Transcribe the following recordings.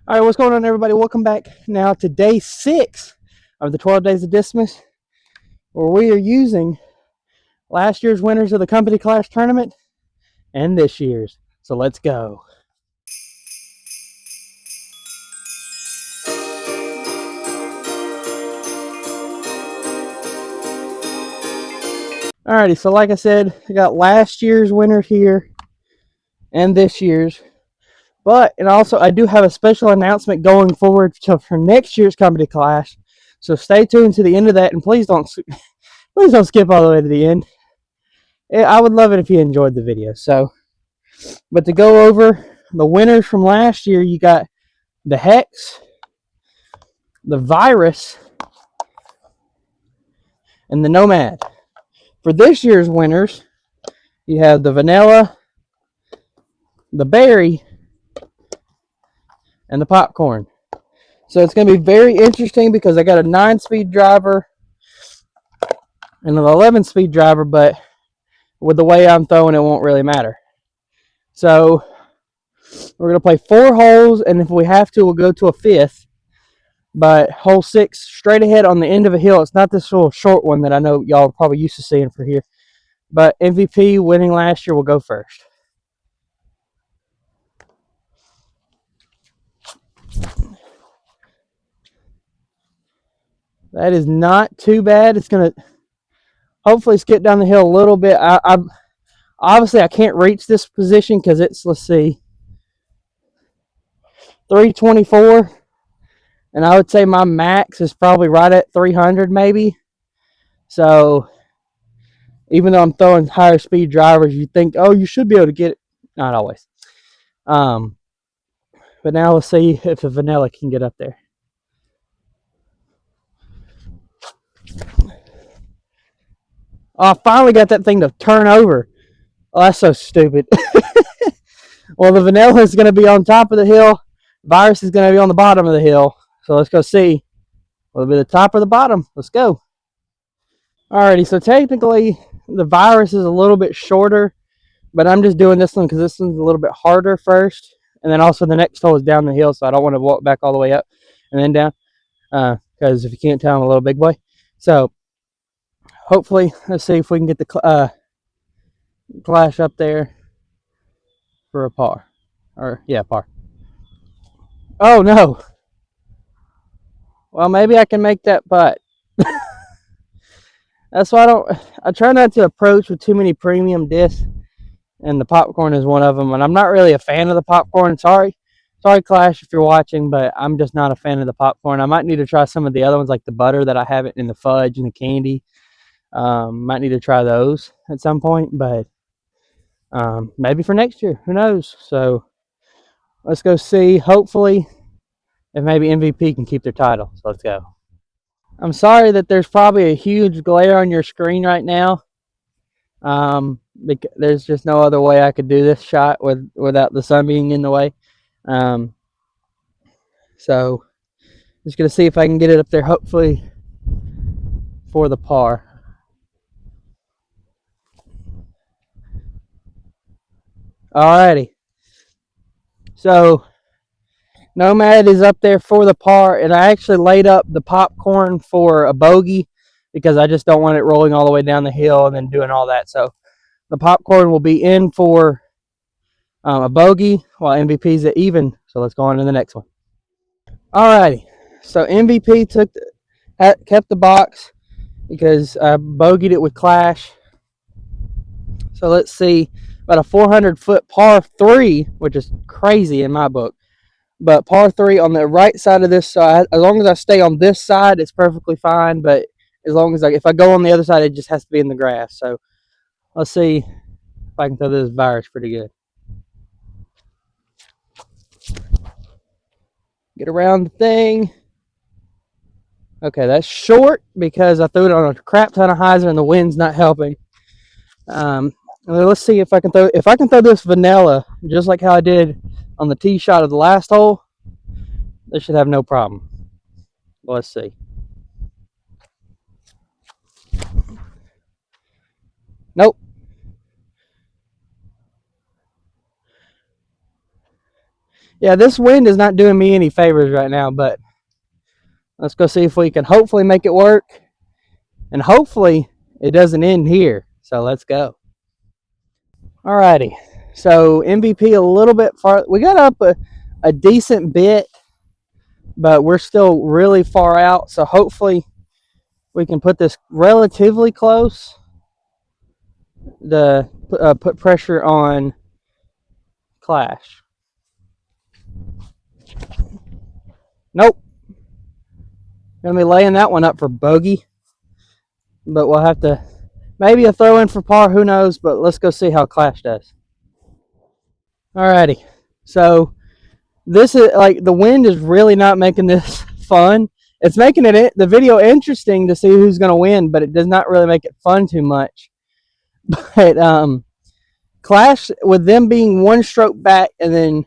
All right, what's going on, everybody? Welcome back now to day 6 of the 12 days of discmas, where we are using last year's winners of the company class tournament and this year's. So let's go. Alrighty, so like I said, I got last year's winner here and this year's. And also I do have a special announcement going forward for next year's company class. So stay tuned to the end of that, and please don't skip all the way to the end. I would love it if you enjoyed the video. But to go over the winners from last year, you got the Hex, the Virus, and the Nomad. For this year's winners, you have the Vanilla, the Berry, and the Popcorn. So it's going to be very interesting because I got a 9-speed driver and an 11-speed driver, but with the way I'm throwing, it won't really matter. So we're going to play 4 holes, and if we have to, we'll go to a 5th. But hole 6, straight ahead on the end of a hill. It's not this little short one that I know y'all are probably used to seeing for here. But MVP winning last year will go first. That is not too bad. It's going to hopefully skip down the hill a little bit. Obviously I can't reach this position because it's, let's see, 324. And I would say my max is probably right at 300 maybe. So even though I'm throwing higher speed drivers, you think, oh, you should be able to get it. Not always. But now let's see if the Vanilla can get up there. Oh, I finally got that thing to turn over. Oh, that's so stupid. Well, the Vanilla is going to be on top of the hill. Virus is going to be on the bottom of the hill. So let's go see. Will it be the top or the bottom? Let's go. Alrighty, so technically the Virus is a little bit shorter, but I'm just doing this one because this one's a little bit harder first. And then also the next hole is down the hill, so I don't want to walk back all the way up and then down. Because if you can't tell, I'm a little big boy. So hopefully, let's see if we can get the Clash up there for a par. Or, yeah, par. Oh, no. Well, maybe I can make that putt. That's why I try not to approach with too many premium discs, and the Popcorn is one of them. And I'm not really a fan of the Popcorn. Sorry, Clash, if you're watching, but I'm just not a fan of the Popcorn. I might need to try some of the other ones, like the butter that I have in the fudge and the candy. Might need to try those at some point, but maybe for next year. Who knows? So let's go see. Hopefully, if maybe MVP can keep their title. So let's go. I'm sorry that there's probably a huge glare on your screen right now. There's just no other way I could do this shot without the sun being in the way. So just gonna see if I can get it up there, hopefully for the par. Alrighty. So Nomad is up there for the par, and I actually laid up the Popcorn for a bogey because I just don't want it rolling all the way down the hill and then doing all that. So the Popcorn will be in for a bogey while MVP's at even. So let's go on to the next one. Alrighty. So MVP kept the box because I bogeyed it with Clash. So let's see, about a 400-foot par 3, which is crazy in my book. But par 3 on the right side of this side, as long as I stay on this side, it's perfectly fine. But as long as if I go on the other side, it just has to be in the grass. So let's see if I can throw this Virus pretty good. Get around the thing. Okay, that's short because I threw it on a crap ton of hyzer and the wind's not helping. Let's see if I can throw this Vanilla just like how I did on the tee shot of the last hole. This should have no problem. Let's see. Nope. Yeah, this wind is not doing me any favors right now, but let's go see if we can hopefully make it work. And hopefully it doesn't end here. So let's go. Alrighty. So MVP a little bit far. We got up a decent bit, but we're still really far out. So hopefully we can put this relatively close to put pressure on Clash. Nope. Gonna be laying that one up for bogey, but we'll have to maybe a throw in for par. Who knows? But let's go see how Clash does. Alrighty. So this is like the wind is really not making this fun. It's making it the video interesting to see who's gonna win, but it does not really make it fun too much. But Clash with them being one stroke back and then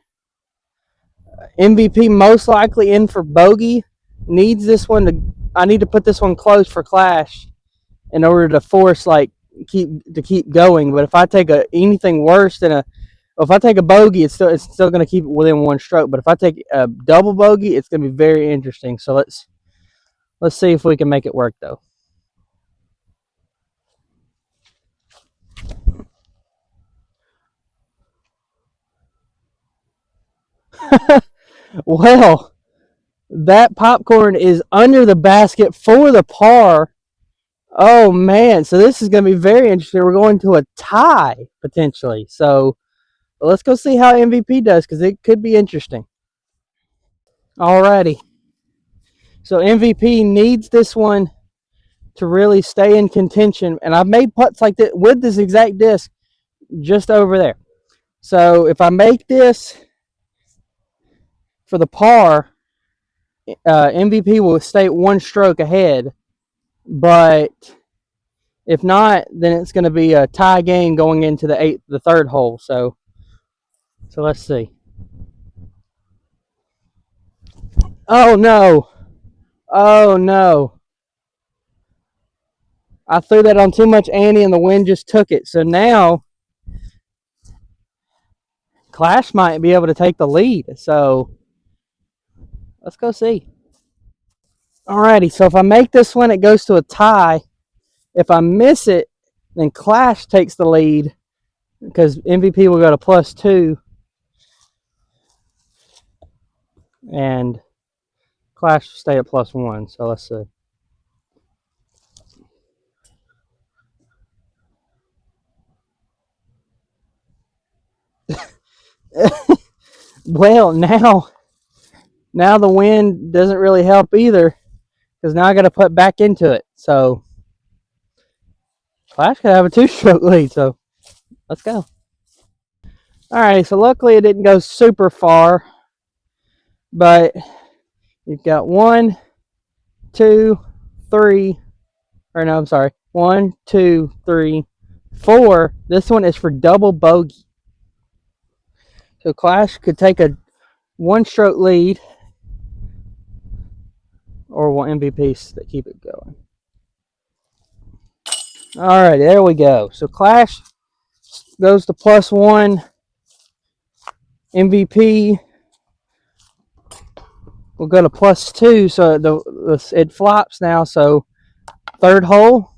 MVP most likely in for bogey needs this one to. I need to put this one close for Clash in order to force like keep going. But if I take anything worse than if I take a bogey, it's still going to keep it within one stroke. But if I take a double bogey, it's going to be very interesting. So let's see if we can make it work though. Well, that popcorn is under the basket for the par. Oh man, so this is going to be very interesting. We're going to a tie potentially. So let's go see how MVP does because it could be interesting. Alrighty. So MVP needs this one to really stay in contention. And I've made putts like that with this exact disc just over there. So if I make this for the par, MVP will stay one stroke ahead. But if not, then it's going to be a tie game going into the third hole. So let's see. Oh no! Oh no! I threw that on too much ante, and the wind just took it. So now Clash might be able to take the lead. So let's go see. Alrighty, so if I make this one, it goes to a tie. If I miss it, then Clash takes the lead because MVP will go to +2 and Clash will stay at +1. So let's see. Well, now the wind doesn't really help either because now I got to put back into it. So Clash could have a 2-stroke lead. So let's go. All right. So luckily it didn't go super far, but you've got 1, 2, 3, or no, I'm sorry. 1, 2, 3, 4. This one is for double bogey. So Clash could take a 1-stroke lead or one MVPs that keep it going. All right, there we go. So Clash goes to +1. MVP will go to +2. So it flops now. So third hole,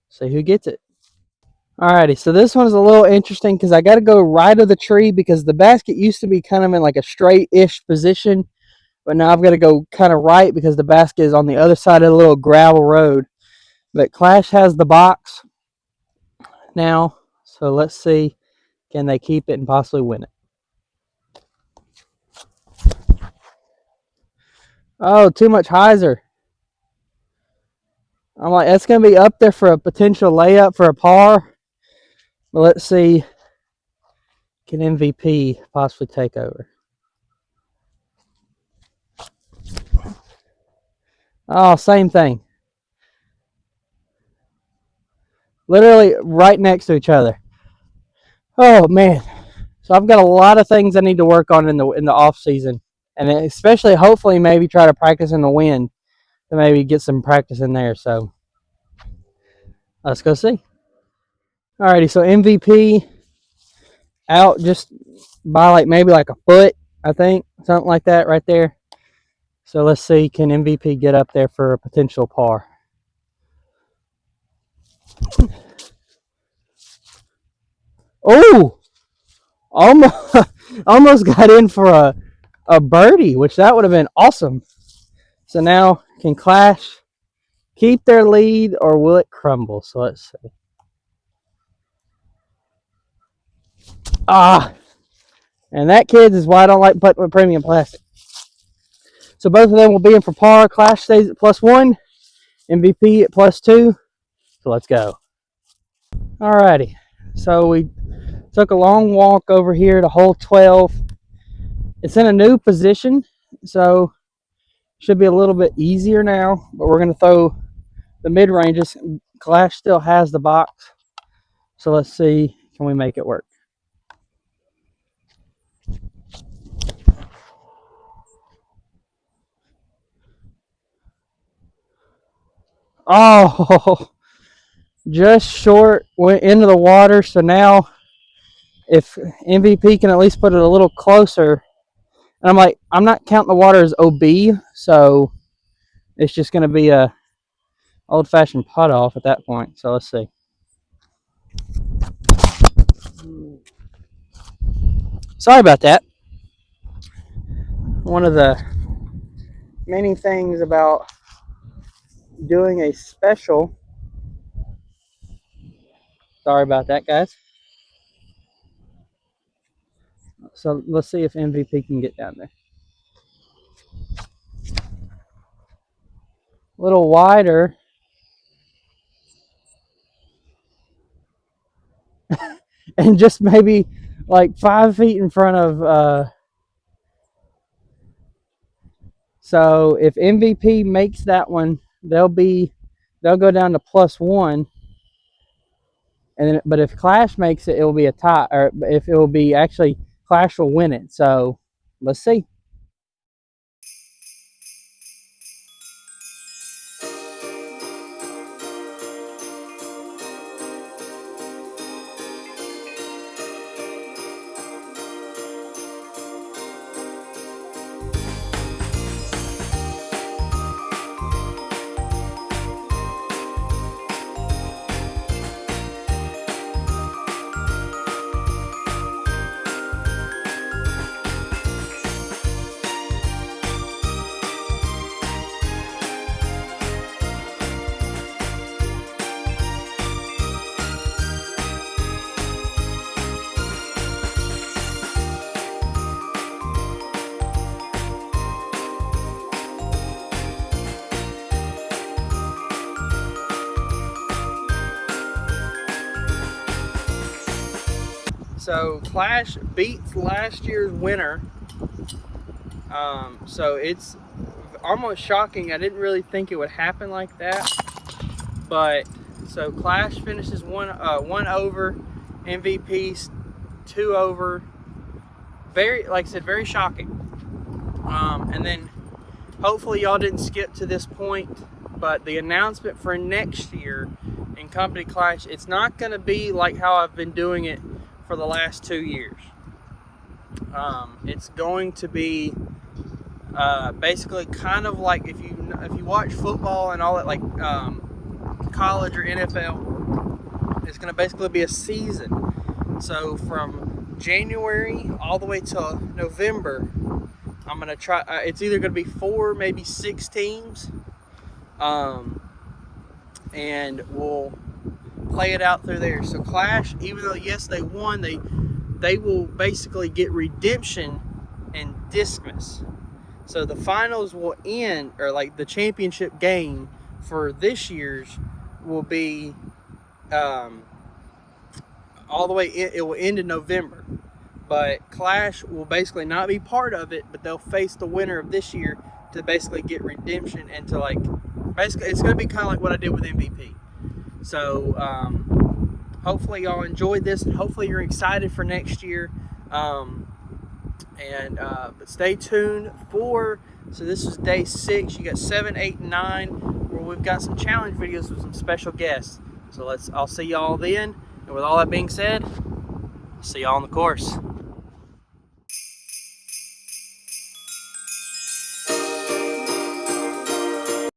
see who gets it. Alrighty, so this one is a little interesting because I got to go right of the tree because the basket used to be kind of in like a straight-ish position, but now I've got to go kind of right because the basket is on the other side of the little gravel road. But Clash has the box now, so let's see, can they keep it and possibly win it? Oh, too much hyzer. I'm like, that's going to be up there for a potential layup for a par. But let's see, can MVP possibly take over? Oh, same thing. Literally right next to each other. Oh man. So I've got a lot of things I need to work on in the off season, and especially hopefully maybe try to practice in the wind to maybe get some practice in there. So let's go see. Alrighty, so MVP out just by maybe like a foot. I think. Something like that right there. So let's see, can MVP get up there for a potential par? Oh, almost, almost got in for a birdie, which that would have been awesome. So now, can Clash keep their lead or will it crumble? So let's see. Ah, and that, kids, is why I don't like putting with premium plastic. So both of them will be in for par. Clash stays at +1, MVP at +2. So let's go. Alrighty. So we took a long walk over here to hole 12. It's in a new position, so should be a little bit easier now, but we're going to throw the mid-ranges. Clash still has the box, so let's see, can we make it work? Oh, just short, went into the water. So now if MVP can at least put it a little closer, and I'm not counting the water as OB, so it's just going to be a old-fashioned putt off at that point. So let's see. Sorry about that. One of the many things about doing a special. Sorry about that, guys. So let's see if MVP can get down there. A little wider. And just maybe like 5 feet in front of. So if MVP makes that one, they'll go down to +1. And then, but if Clash makes it, it will be a tie. Or if it will be actually Clash will win it. So let's see. So Clash beats last year's winner. So it's almost shocking. I didn't really think it would happen like that. But so Clash finishes one over, MVP's 2 over. Very, like I said, very shocking. And then hopefully y'all didn't skip to this point, but the announcement for next year in Company Clash, it's not going to be like how I've been doing it for the last 2 years. It's going to be basically kind of like if you watch football and all that, like college or NFL, it's going to basically be a season. So from January all the way till November, I'm going to try, it's either going to be 4, maybe 6 teams, and we'll play it out through there. So Clash, even though yes they won, they will basically get redemption and discmas. So the finals will end, or like the championship game for this year's will be all the way in, it will end in November. But Clash will basically not be part of it, but they'll face the winner of this year to basically get redemption and to like, basically it's going to be kind of like what I did with MVP. So hopefully y'all enjoyed this, and hopefully you're excited for next year. But stay tuned for, so this is day 6. You got 7, 8, and 9, where we've got some challenge videos with some special guests. So I'll see y'all then. And with all that being said, see y'all on the course.